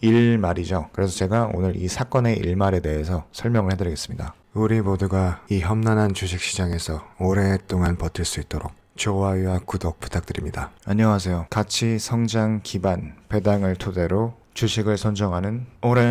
일말이죠. 그래서 제가 오늘 이 사건의 일말에 대해서 설명을 해드리겠습니다. 우리 모두가 이 험난한 주식시장에서 오랫동안 버틸 수 있도록 좋아요와 구독 부탁드립니다. 안녕하세요. 가치, 성장, 기반, 배당을 토대로 주식을 선정하는 오랜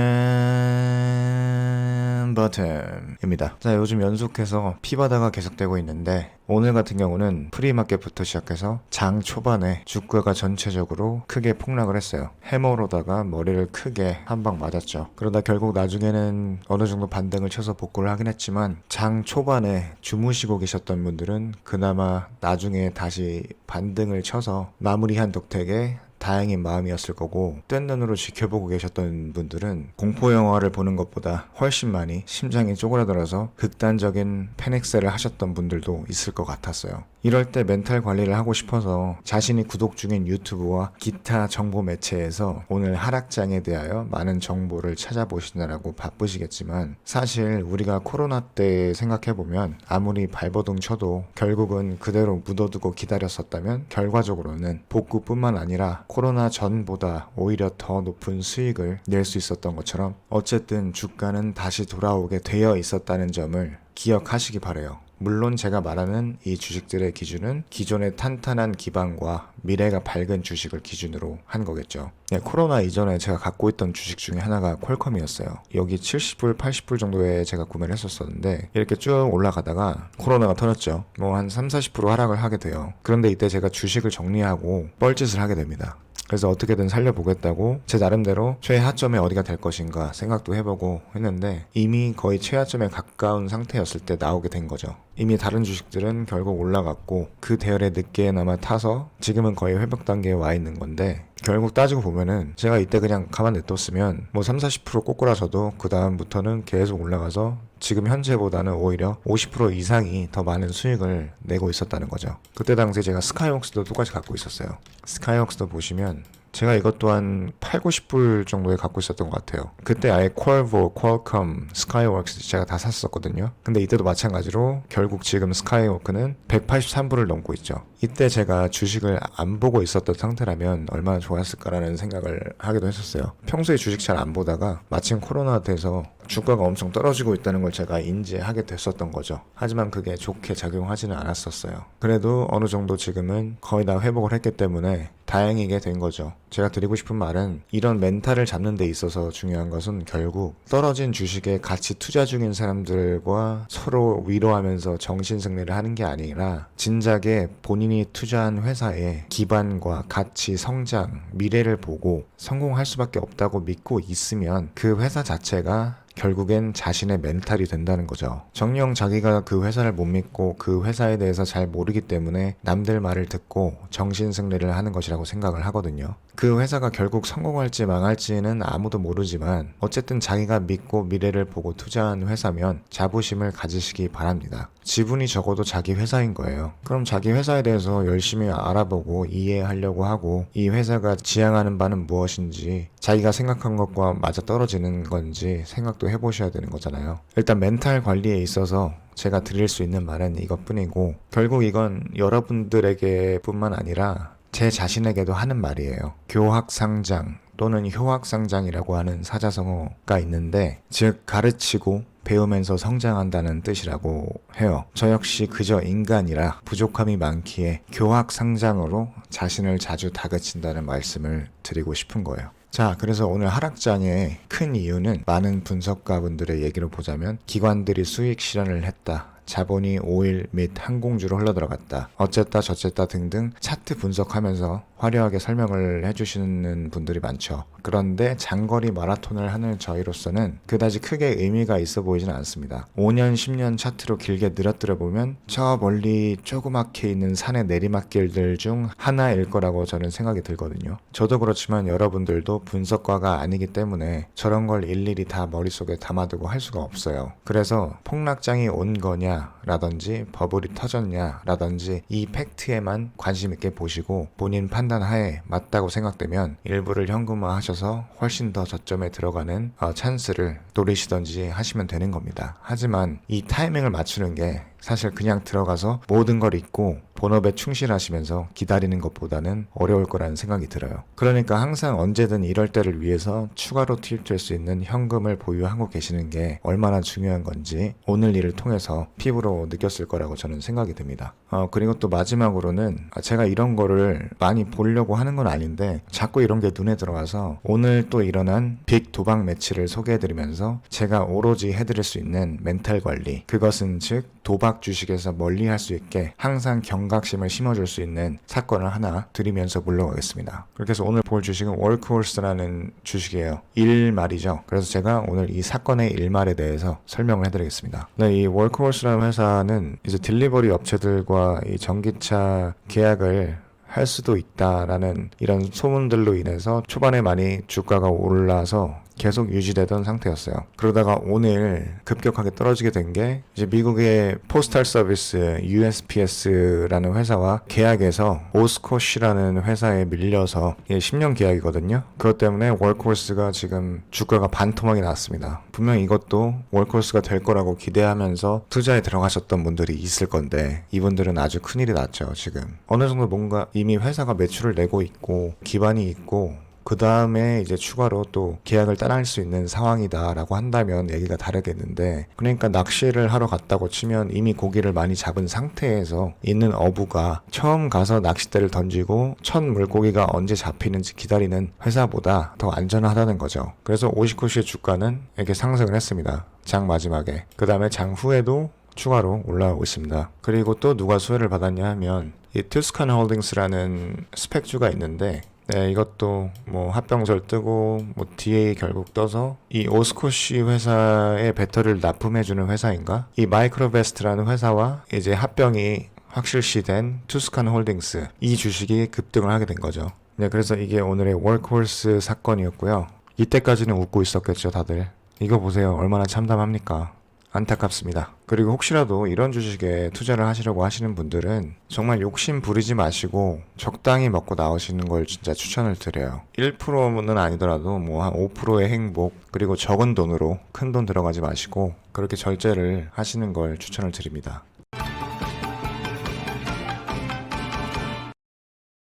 버튼입니다. 자, 요즘 연속해서 피바다가 계속되고 있는데 오늘 같은 경우는 프리마켓부터 시작해서 장 초반에 주가가 전체적으로 크게 폭락을 했어요. 해머로다가 머리를 크게 한 방 맞았죠. 그러다 결국 나중에는 어느 정도 반등을 쳐서 복구를 하긴 했지만 장 초반에 주무시고 계셨던 분들은 그나마 나중에 다시 반등을 쳐서 마무리한 덕택에 다행인 마음이었을 거고, 뜬 눈으로 지켜보고 계셨던 분들은 공포 영화를 보는 것보다 훨씬 많이 심장이 쪼그라들어서 극단적인 패닉셀을 하셨던 분들도 있을 것 같았어요. 이럴 때 멘탈 관리를 하고 싶어서 자신이 구독 중인 유튜브와 기타 정보 매체에서 오늘 하락장에 대하여 많은 정보를 찾아보시느라고 바쁘시겠지만, 사실 우리가 코로나 때 생각해보면 아무리 발버둥 쳐도 결국은 그대로 묻어두고 기다렸었다면 결과적으로는 복구뿐만 아니라 코로나 전보다 오히려 더 높은 수익을 낼 수 있었던 것처럼 어쨌든 주가는 다시 돌아오게 되어 있었다는 점을 기억하시기 바라요. 물론 제가 말하는 이 주식들의 기준은 기존의 탄탄한 기반과 미래가 밝은 주식을 기준으로 한 거겠죠. 네, 코로나 이전에 제가 갖고 있던 주식 중에 하나가 퀄컴이었어요. 여기 70불, 80불 정도에 제가 구매를 했었었는데 이렇게 쭉 올라가다가 코로나가 터졌죠. 뭐 한 30-40% 하락을 하게 돼요. 그런데 이때 제가 주식을 정리하고 뻘짓을 하게 됩니다. 그래서 어떻게든 살려보겠다고 제 나름대로 최하점에 어디가 될 것인가 생각도 해보고 했는데 이미 거의 최하점에 가까운 상태였을 때 나오게 된 거죠. 이미 다른 주식들은 결국 올라갔고 그 대열에 늦게나마 타서 지금은 거의 회복 단계에 와 있는 건데, 결국 따지고 보면은 제가 이때 그냥 가만 냅뒀으면 뭐 30-40% 꼬꾸라져도 그 다음부터는 계속 올라가서 지금 현재보다는 오히려 50% 이상이 더 많은 수익을 내고 있었다는 거죠. 그때 당시에 제가 스카이웍스도 똑같이 갖고 있었어요. 스카이웍스도 보시면 제가 이것 또한 8-90불 정도에 갖고 있었던 것 같아요. 그때 아예 퀄보, 퀄컴, 스카이웍스 제가 다 샀었거든요. 근데 이때도 마찬가지로 결국 지금 스카이워크는 183불을 넘고 있죠. 이때 제가 주식을 안 보고 있었던 상태라면 얼마나 좋았을까라는 생각을 하기도 했었어요. 평소에 주식 잘 안 보다가 마침 코로나 돼서 주가가 엄청 떨어지고 있다는 걸 제가 인지하게 됐었던 거죠. 하지만 그게 좋게 작용하지는 않았었어요. 그래도 어느 정도 지금은 거의 다 회복을 했기 때문에 다행이게 된 거죠. 제가 드리고 싶은 말은 이런 멘탈을 잡는 데 있어서 중요한 것은 결국 떨어진 주식에 같이 투자 중인 사람들과 서로 위로하면서 정신승리를 하는 게 아니라 진작에 본인이 투자한 회사의 기반과 가치, 성장, 미래를 보고 성공할 수밖에 없다고 믿고 있으면 그 회사 자체가 결국엔 자신의 멘탈이 된다는 거죠. 정녕 자기가 그 회사를 못 믿고 그 회사에 대해서 잘 모르기 때문에 남들 말을 듣고 정신승리를 하는 것이라고 생각을 하거든요. 그 회사가 결국 성공할지 망할지는 아무도 모르지만 어쨌든 자기가 믿고 미래를 보고 투자한 회사면 자부심을 가지시기 바랍니다. 지분이 적어도 자기 회사인 거예요. 그럼 자기 회사에 대해서 열심히 알아보고 이해하려고 하고 이 회사가 지향하는 바는 무엇인지 자기가 생각한 것과 맞아떨어지는 건지 생각도 해보셔야 되는 거잖아요. 일단 멘탈 관리에 있어서 제가 드릴 수 있는 말은 이것뿐이고, 결국 이건 여러분들에게 뿐만 아니라 제 자신에게도 하는 말이에요. 교학상장 또는 효학상장이라고 하는 사자성어가 있는데, 즉 가르치고 배우면서 성장한다는 뜻이라고 해요. 저 역시 그저 인간이라 부족함이 많기에 교학상장으로 자신을 자주 다그친다는 말씀을 드리고 싶은 거예요. 자, 그래서 오늘 하락장의 큰 이유는 많은 분석가분들의 얘기로 보자면 기관들이 수익 실현을 했다, 자본이 오일 및 항공주로 흘러들어갔다, 어쨌다 저쨌다 등등 차트 분석하면서 화려하게 설명을 해주시는 분들이 많죠. 그런데 장거리 마라톤을 하는 저희로서는 그다지 크게 의미가 있어 보이지는 않습니다. 5년, 10년 차트로 길게 늘어뜨려 보면 저 멀리 조그맣게 있는 산의 내리막길들 중 하나일 거라고 저는 생각이 들거든요. 저도 그렇지만 여러분들도 분석가가 아니기 때문에 저런 걸 일일이 다 머릿속에 담아두고 할 수가 없어요. 그래서 폭락장이 온 거냐 라든지 버블이 터졌냐 라든지 이 팩트에만 관심 있게 보시고 본인 판단하에 맞다고 생각되면 일부를 현금화 하셔서 훨씬 더 저점에 들어가는 찬스를 노리시던지 하시면 되는 겁니다. 하지만 이 타이밍을 맞추는 게 사실 그냥 들어가서 모든 걸 잊고 본업에 충실하시면서 기다리는 것보다는 어려울 거라는 생각이 들어요. 그러니까 항상 언제든 이럴 때를 위해서 추가로 투입될 수 있는 현금을 보유하고 계시는 게 얼마나 중요한 건지 오늘 일을 통해서 피부로 느꼈을 거라고 저는 생각이 듭니다. 그리고 또 마지막으로는 제가 이런 거를 많이 보려고 하는 건 아닌데 자꾸 이런 게 눈에 들어와서 오늘 또 일어난 빅 도박 매치를 소개해드리면서 제가 오로지 해드릴 수 있는 멘탈 관리, 그것은 즉 도박 주식에서 멀리 할 수 있게 항상 경각심을 심어줄 수 있는 사건을 하나 드리면서 물러가겠습니다. 그렇게 해서 오늘 볼 주식은 월크홀스라는 주식이에요. 일말이죠. 그래서 제가 오늘 이 사건의 일말에 대해서 설명을 해드리겠습니다. 네, 이 월크홀스라는 회사는 이제 딜리버리 업체들과 이 전기차 계약을 할 수도 있다라는 이런 소문들로 인해서 초반에 많이 주가가 올라서 계속 유지되던 상태였어요. 그러다가 오늘 급격하게 떨어지게 된 게 이제 미국의 포스탈 서비스 USPS라는 회사와 계약해서 오스코시라는 회사에 밀려서 10년 계약이거든요. 그것 때문에 월크홀스가 지금 주가가 반토막이 났습니다. 분명 이것도 월크홀스가 될 거라고 기대하면서 투자에 들어가셨던 분들이 있을 건데 이분들은 아주 큰일이 났죠. 지금 어느 정도 뭔가 이미 회사가 매출을 내고 있고 기반이 있고 그 다음에 이제 추가로 또 계약을 따낼 수 있는 상황이다라고 한다면 얘기가 다르겠는데, 그러니까 낚시를 하러 갔다고 치면 이미 고기를 많이 잡은 상태에서 있는 어부가 처음 가서 낚싯대를 던지고 첫 물고기가 언제 잡히는지 기다리는 회사보다 더 안전하다는 거죠. 그래서 오시코시의 주가는 이렇게 상승을 했습니다. 장 마지막에. 그 다음에 장 후에도 추가로 올라오고 있습니다. 그리고 또 누가 수혜를 받았냐 하면 이 투스칸 홀딩스라는 스펙주가 있는데, 네, 이것도 뭐 합병설 뜨고 뭐 DA 결국 떠서 이 오스코시 회사의 배터리를 납품해주는 회사인가? 이 마이크로베스트라는 회사와 이제 합병이 확실시된 투스칸 홀딩스, 이 주식이 급등을 하게 된 거죠. 네, 그래서 이게 오늘의 월크홀스 사건이었고요. 이때까지는 웃고 있었겠죠, 다들. 이거 보세요, 얼마나 참담합니까? 안타깝습니다. 그리고 혹시라도 이런 주식에 투자를 하시려고 하시는 분들은 정말 욕심 부리지 마시고 적당히 먹고 나오시는 걸 진짜 추천을 드려요. 1%는 아니더라도 뭐 한 5%의 행복, 그리고 적은 돈으로 큰 돈 들어가지 마시고 그렇게 절제를 하시는 걸 추천을 드립니다.